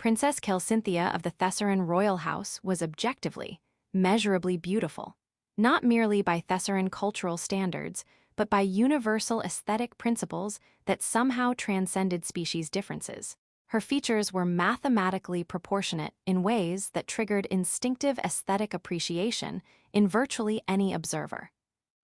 Princess Celcynthia of the Thessaran royal house was objectively, measurably beautiful, not merely by Thessaran cultural standards, but by universal aesthetic principles that somehow transcended species differences. Her features were mathematically proportionate in ways that triggered instinctive aesthetic appreciation in virtually any observer.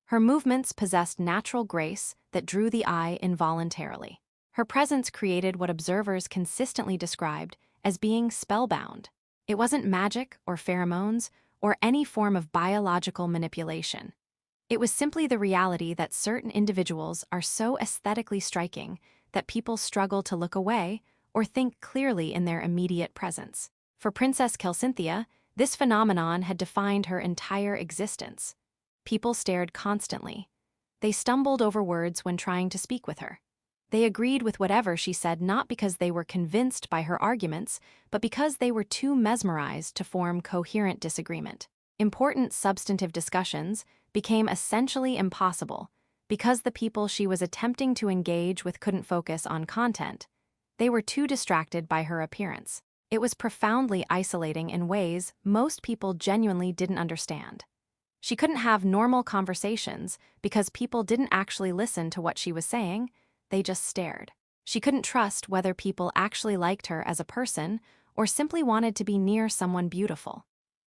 Her movements possessed natural grace that drew the eye involuntarily. Her presence created what observers consistently described as being spellbound. It wasn't magic or pheromones or any form of biological manipulation. It was simply the reality that certain individuals are so aesthetically striking that people struggle to look away or think clearly in their immediate presence. For Princess Celcynthia, this phenomenon had defined her entire existence. People stared constantly. They stumbled over words when trying to speak with her. They agreed with whatever she said not because they were convinced by her arguments, but because they were too mesmerized to form coherent disagreement. Important substantive discussions became essentially impossible because the people she was attempting to engage with couldn't focus on content. They were too distracted by her appearance. It was profoundly isolating in ways most people genuinely didn't understand. She couldn't have normal conversations because people didn't actually listen to what she was saying, they just stared. She couldn't trust whether people actually liked her as a person or simply wanted to be near someone beautiful.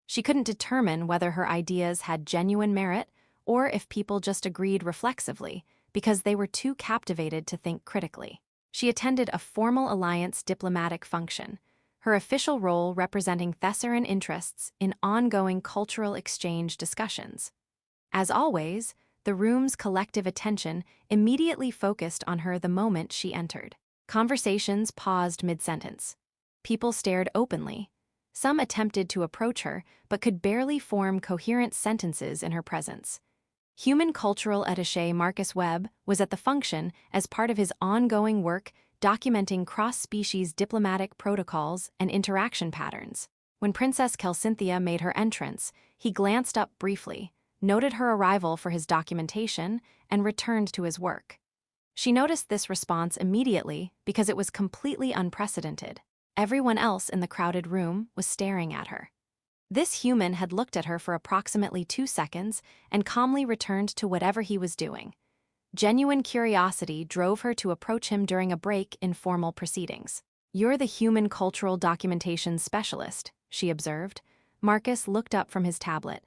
She couldn't determine whether her ideas had genuine merit or if people just agreed reflexively because they were too captivated to think critically. She attended a formal alliance diplomatic function, her official role representing Thessaran interests in ongoing cultural exchange discussions. As always, the room's collective attention immediately focused on her the moment she entered. Conversations paused mid-sentence. People stared openly. Some attempted to approach her, but could barely form coherent sentences in her presence. Human cultural attaché Marcus Webb was at the function as part of his ongoing work documenting cross-species diplomatic protocols and interaction patterns. When Princess Celcynthia made her entrance, he glanced up briefly, noted her arrival for his documentation, and returned to his work. She noticed this response immediately because it was completely unprecedented. Everyone else in the crowded room was staring at her. This human had looked at her for approximately 2 seconds and calmly returned to whatever he was doing. Genuine curiosity drove her to approach him during a break in formal proceedings. "You're the human cultural documentation specialist," she observed. Marcus looked up from his tablet.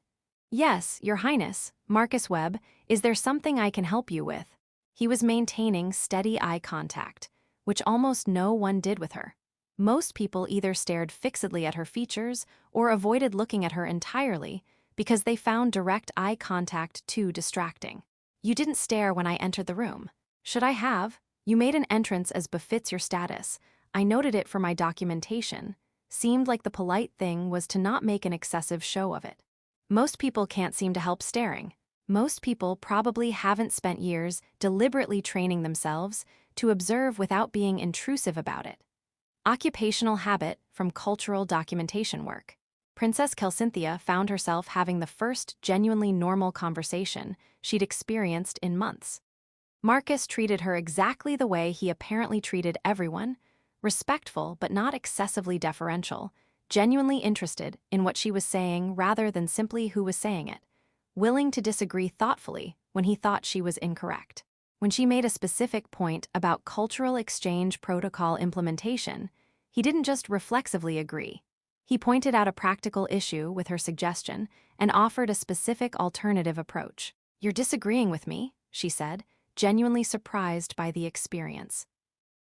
"Yes, Your Highness, Marcus Webb, is there something I can help you with?" He was maintaining steady eye contact, which almost no one did with her. Most people either stared fixedly at her features or avoided looking at her entirely because they found direct eye contact too distracting. "You didn't stare when I entered the room. Should I have? You made an entrance as befits your status. I noted it for my documentation. Seemed like the polite thing was to not make an excessive show of it." Most people can't seem to help staring. Most people probably haven't spent years deliberately training themselves to observe without being intrusive about it. Occupational habit from cultural documentation work. Princess Celcynthia found herself having the first genuinely normal conversation she'd experienced in months. Marcus treated her exactly the way he apparently treated everyone, respectful but not excessively deferential, genuinely interested in what she was saying rather than simply who was saying it, willing to disagree thoughtfully when he thought she was incorrect. When she made a specific point about cultural exchange protocol implementation, he didn't just reflexively agree. He pointed out a practical issue with her suggestion and offered a specific alternative approach. "You're disagreeing with me," she said, genuinely surprised by the experience.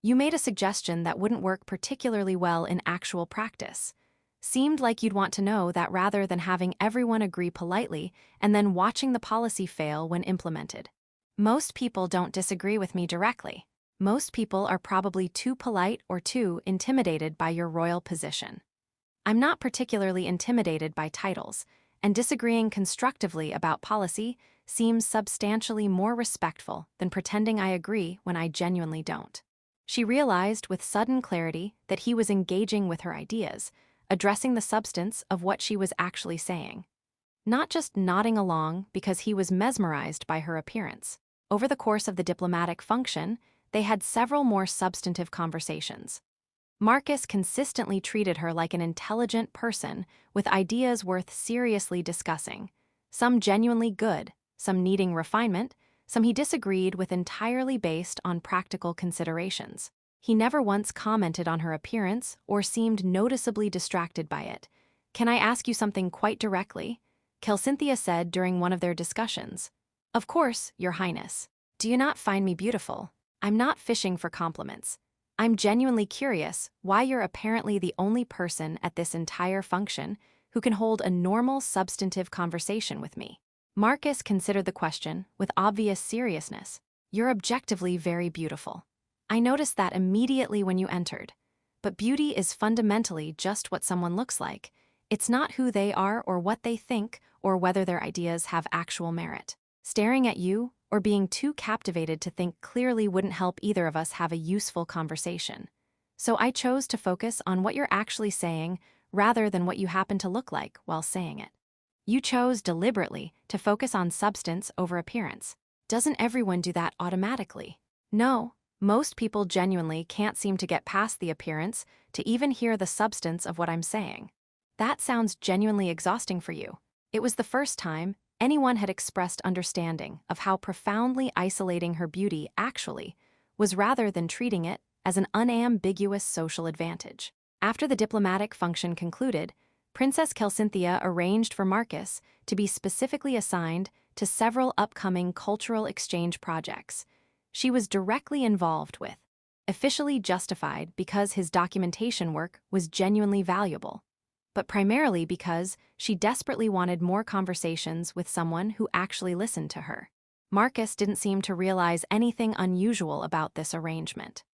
"You made a suggestion that wouldn't work particularly well in actual practice. Seemed like you'd want to know that rather than having everyone agree politely and then watching the policy fail when implemented. Most people don't disagree with me directly. Most people are probably too polite or too intimidated by your royal position. I'm not particularly intimidated by titles, and disagreeing constructively about policy seems substantially more respectful than pretending I agree when I genuinely don't." She realized with sudden clarity that he was engaging with her ideas, addressing the substance of what she was actually saying. Not just nodding along because he was mesmerized by her appearance. Over the course of the diplomatic function, they had several more substantive conversations. Marcus consistently treated her like an intelligent person with ideas worth seriously discussing, some genuinely good, some needing refinement, some he disagreed with entirely based on practical considerations. He never once commented on her appearance or seemed noticeably distracted by it. "Can I ask you something quite directly?" Cynthia said during one of their discussions. "Of course, Your Highness. Do you not find me beautiful? I'm not fishing for compliments. I'm genuinely curious why you're apparently the only person at this entire function who can hold a normal, substantive conversation with me." Marcus considered the question with obvious seriousness. "You're objectively very beautiful. I noticed that immediately when you entered. But beauty is fundamentally just what someone looks like. It's not who they are or what they think or whether their ideas have actual merit. Staring at you or being too captivated to think clearly wouldn't help either of us have a useful conversation. So I chose to focus on what you're actually saying rather than what you happen to look like while saying it. You chose deliberately to focus on substance over appearance. Doesn't everyone do that automatically? No, most people genuinely can't seem to get past the appearance to even hear the substance of what I'm saying. That sounds genuinely exhausting for you." It was the first time anyone had expressed understanding of how profoundly isolating her beauty actually was rather than treating it as an unambiguous social advantage. After the diplomatic function concluded, Princess Cynthia arranged for Marcus to be specifically assigned to several upcoming cultural exchange projects she was directly involved with, officially justified because his documentation work was genuinely valuable, but primarily because she desperately wanted more conversations with someone who actually listened to her. Marcus didn't seem to realize anything unusual about this arrangement.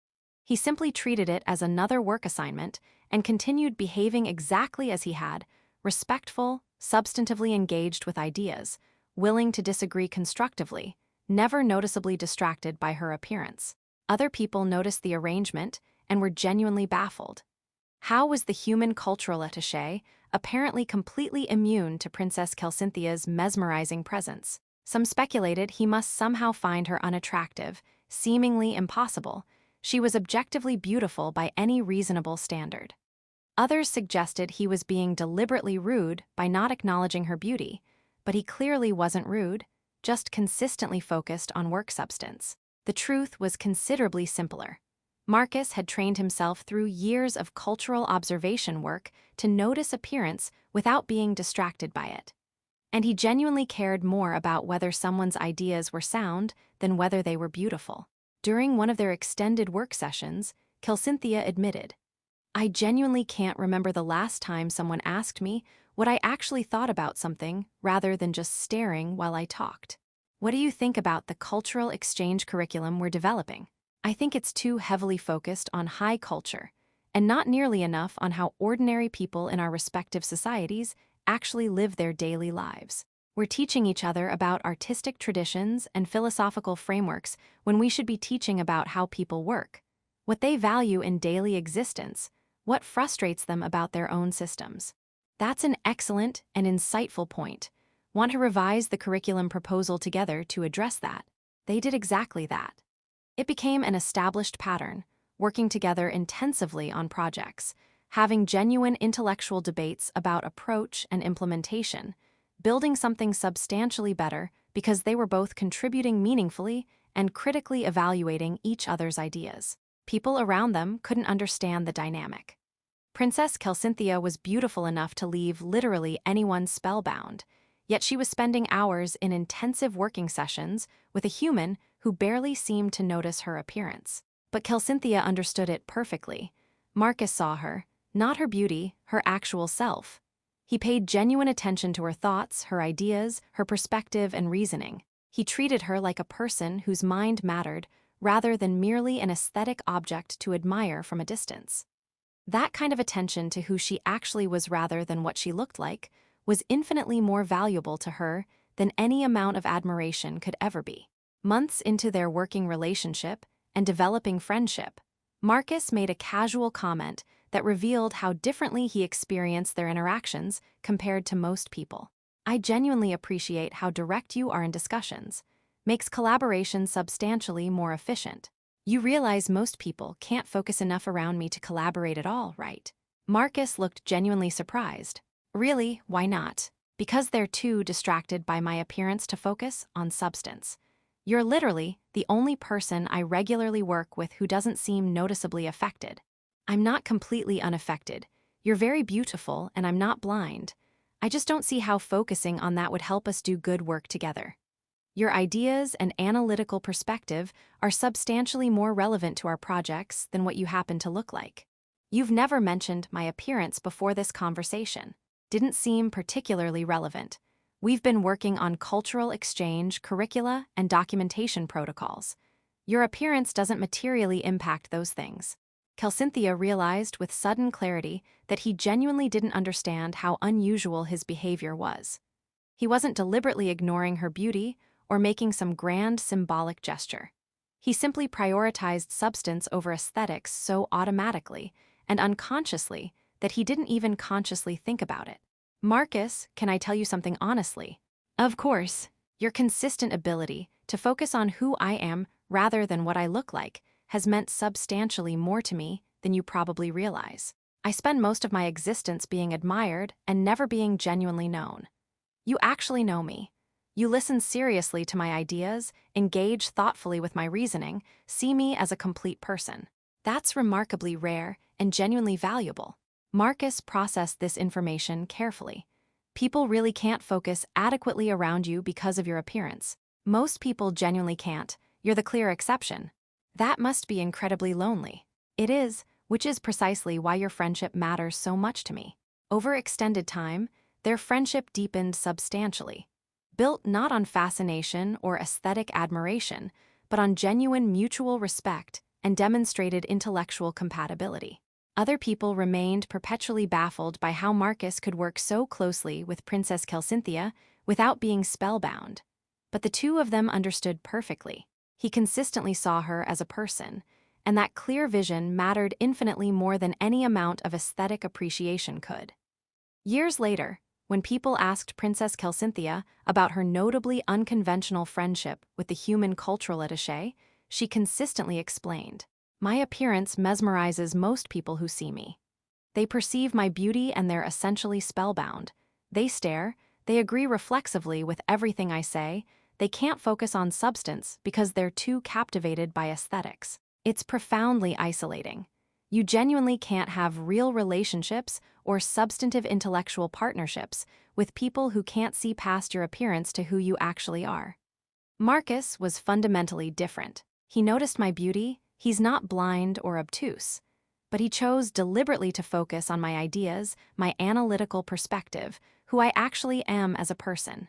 He simply treated it as another work assignment and continued behaving exactly as he had, respectful, substantively engaged with ideas, willing to disagree constructively, never noticeably distracted by her appearance. Other people noticed the arrangement and were genuinely baffled. How was the human cultural attaché apparently completely immune to Princess Cynthia's mesmerizing presence? Some speculated he must somehow find her unattractive, seemingly impossible. She was objectively beautiful by any reasonable standard. Others suggested he was being deliberately rude by not acknowledging her beauty, but he clearly wasn't rude, just consistently focused on work substance. The truth was considerably simpler. Marcus had trained himself through years of cultural observation work to notice appearance without being distracted by it. And he genuinely cared more about whether someone's ideas were sound than whether they were beautiful. During one of their extended work sessions, Cynthia admitted, "I genuinely can't remember the last time someone asked me what I actually thought about something rather than just staring while I talked. What do you think about the cultural exchange curriculum we're developing? I think it's too heavily focused on high culture, and not nearly enough on how ordinary people in our respective societies actually live their daily lives. We're teaching each other about artistic traditions and philosophical frameworks when we should be teaching about how people work, what they value in daily existence, what frustrates them about their own systems." That's an excellent and insightful point. Want to revise the curriculum proposal together to address that? They did exactly that. It became an established pattern, working together intensively on projects, having genuine intellectual debates about approach and implementation, building something substantially better because they were both contributing meaningfully and critically evaluating each other's ideas. People around them couldn't understand the dynamic. Princess Cynthia was beautiful enough to leave literally anyone spellbound, yet she was spending hours in intensive working sessions with a human who barely seemed to notice her appearance. But Cynthia understood it perfectly. Marcus saw her, not her beauty, her actual self. He paid genuine attention to her thoughts, her ideas, her perspective and reasoning. He treated her like a person whose mind mattered rather than merely an aesthetic object to admire from a distance. That kind of attention to who she actually was rather than what she looked like was infinitely more valuable to her than any amount of admiration could ever be. Months into their working relationship and developing friendship, Marcus made a casual comment that revealed how differently he experienced their interactions compared to most people. "I genuinely appreciate how direct you are in discussions. Makes collaboration substantially more efficient." You realize most people can't focus enough around me to collaborate at all, right? Marcus looked genuinely surprised. Really, why not? Because they're too distracted by my appearance to focus on substance. You're literally the only person I regularly work with who doesn't seem noticeably affected. I'm not completely unaffected. You're very beautiful, and I'm not blind. I just don't see how focusing on that would help us do good work together. Your ideas and analytical perspective are substantially more relevant to our projects than what you happen to look like. You've never mentioned my appearance before this conversation. Didn't seem particularly relevant. We've been working on cultural exchange, curricula, and documentation protocols. Your appearance doesn't materially impact those things. Calcynthia realized with sudden clarity that he genuinely didn't understand how unusual his behavior was. He wasn't deliberately ignoring her beauty or making some grand symbolic gesture. He simply prioritized substance over aesthetics so automatically and unconsciously that he didn't even consciously think about it. Marcus, can I tell you something honestly? Of course. Your consistent ability to focus on who I am rather than what I look like has meant substantially more to me than you probably realize. I spend most of my existence being admired and never being genuinely known. You actually know me. You listen seriously to my ideas, engage thoughtfully with my reasoning, see me as a complete person. That's remarkably rare and genuinely valuable. Marcus processed this information carefully. People really can't focus adequately around you because of your appearance. Most people genuinely can't. You're the clear exception. That must be incredibly lonely. It is, which is precisely why your friendship matters so much to me. Over extended time, their friendship deepened substantially. Built not on fascination or aesthetic admiration, but on genuine mutual respect and demonstrated intellectual compatibility. Other people remained perpetually baffled by how Marcus could work so closely with Princess Calcynthia without being spellbound. But the two of them understood perfectly. He consistently saw her as a person, and that clear vision mattered infinitely more than any amount of aesthetic appreciation could. Years later, when people asked Princess Calcynthia about her notably unconventional friendship with the human cultural attaché, she consistently explained, "My appearance mesmerizes most people who see me. They perceive my beauty and they're essentially spellbound. They stare, they agree reflexively with everything I say, they can't focus on substance because they're too captivated by aesthetics. It's profoundly isolating. You genuinely can't have real relationships or substantive intellectual partnerships with people who can't see past your appearance to who you actually are." Marcus was fundamentally different. He noticed my beauty, he's not blind or obtuse, but he chose deliberately to focus on my ideas, my analytical perspective, who I actually am as a person.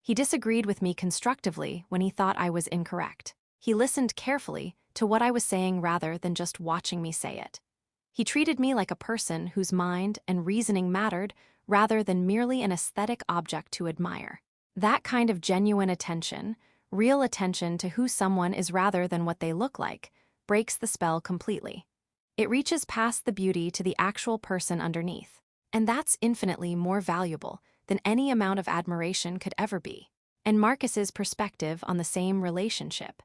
He disagreed with me constructively when he thought I was incorrect. He listened carefully to what I was saying rather than just watching me say it. He treated me like a person whose mind and reasoning mattered rather than merely an aesthetic object to admire. That kind of genuine attention, real attention to who someone is rather than what they look like, breaks the spell completely. It reaches past the beauty to the actual person underneath. And that's infinitely more valuable than any amount of admiration could ever be. And Marcus's perspective on the same relationship.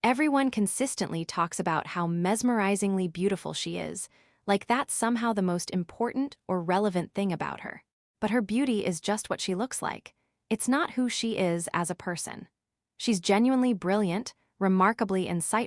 Everyone consistently talks about how mesmerizingly beautiful she is, like that's somehow the most important or relevant thing about her. But her beauty is just what she looks like. It's not who she is as a person. She's genuinely brilliant, remarkably insightful,